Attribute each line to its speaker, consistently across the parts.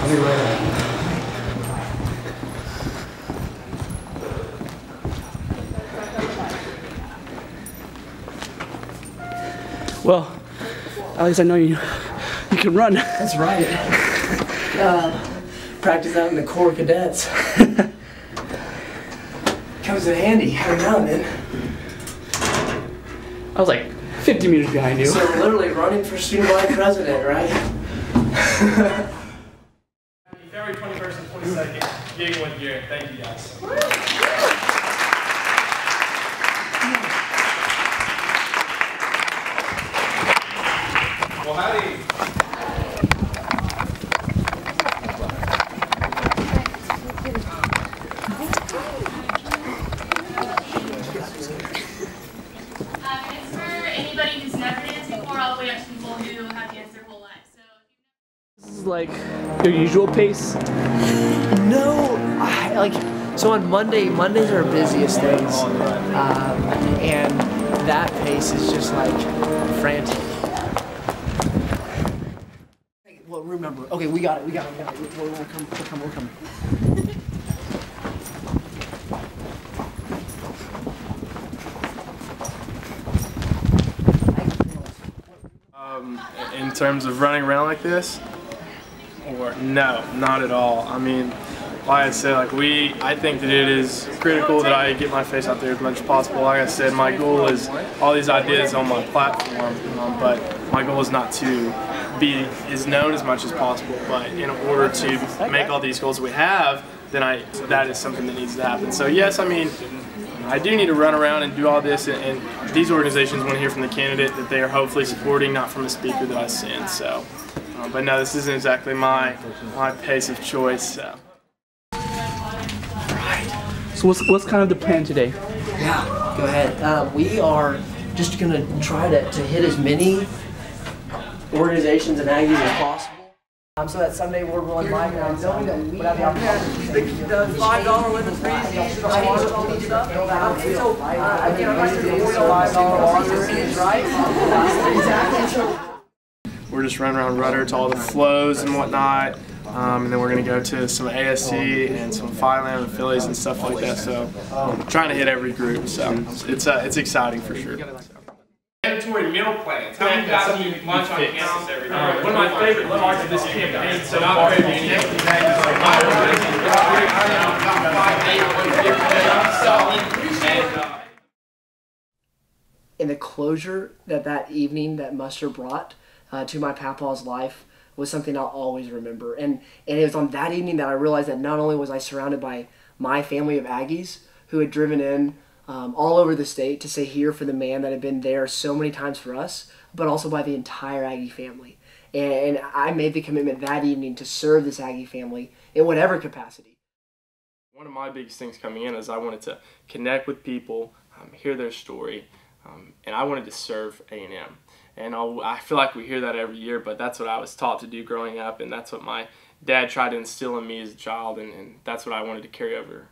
Speaker 1: I'll be right back.
Speaker 2: Well, at least I know you can run.
Speaker 1: That's right. Practice out in the Corps Cadets. Comes in handy every now and then.
Speaker 2: I was like 50 meters behind you.
Speaker 1: So we're literally running for student body president, right?
Speaker 3: February 21st and 22nd, gigging with Garrett. Thank you guys. Well, howdy.
Speaker 4: It's for anybody who's never danced before, all the way up to people who have danced their whole life. So
Speaker 2: This is like your usual pace?
Speaker 1: No, so on Mondays are our busiest days, and that pace is just like frantic. Well, remember, okay, we got it. We're coming.
Speaker 3: In terms of running around like this, or no, not at all. I mean, like I said, I think that it is critical that I get my face out there as much as possible. Like I said, my goal is all these ideas on my platform, but my goal is not to be as known as much as possible. But in order to make all these goals that we have, then that is something that needs to happen. So yes, I mean, I do need to run around and do all this, and these organizations want to hear from the candidate that they are hopefully supporting, not from a speaker that I send. So, but no, this isn't exactly my pace of choice. So.
Speaker 2: So what's kind of the plan today?
Speaker 1: Yeah, go ahead. We are just gonna try to hit as many organizations and Aggies as possible. So that Sunday we're rolling live and I'm knowing that we have the opportunity. The $5 limit fees.
Speaker 3: We're just running around rudder to all the flows and whatnot, and then we're going to go to some ASC and some Philam and Phillies and stuff like that. So trying to hit every group. So it's exciting for sure. Mandatory meal plans. How many guys eat lunch on campus every day? One of my favorite parts of this campaign so far is
Speaker 1: and the closure that evening that muster brought to my papa's life was something I'll always remember. And it was on that evening that I realized that not only was I surrounded by my family of Aggies who had driven in all over the state to say here for the man that had been there so many times for us, but also by the entire Aggie family. And I made the commitment that evening to serve this Aggie family in whatever capacity.
Speaker 3: One of my biggest things coming in is I wanted to connect with people, hear their story, and I wanted to serve A&M. And I feel like we hear that every year, but that's what I was taught to do growing up, and that's what my dad tried to instill in me as a child, and that's what I wanted to carry over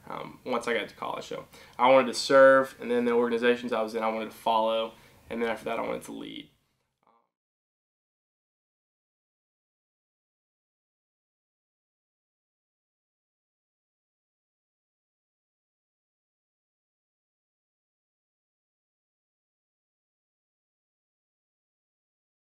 Speaker 3: once I got to college. So I wanted to serve, and then the organizations I was in I wanted to follow, and then after that I wanted to lead.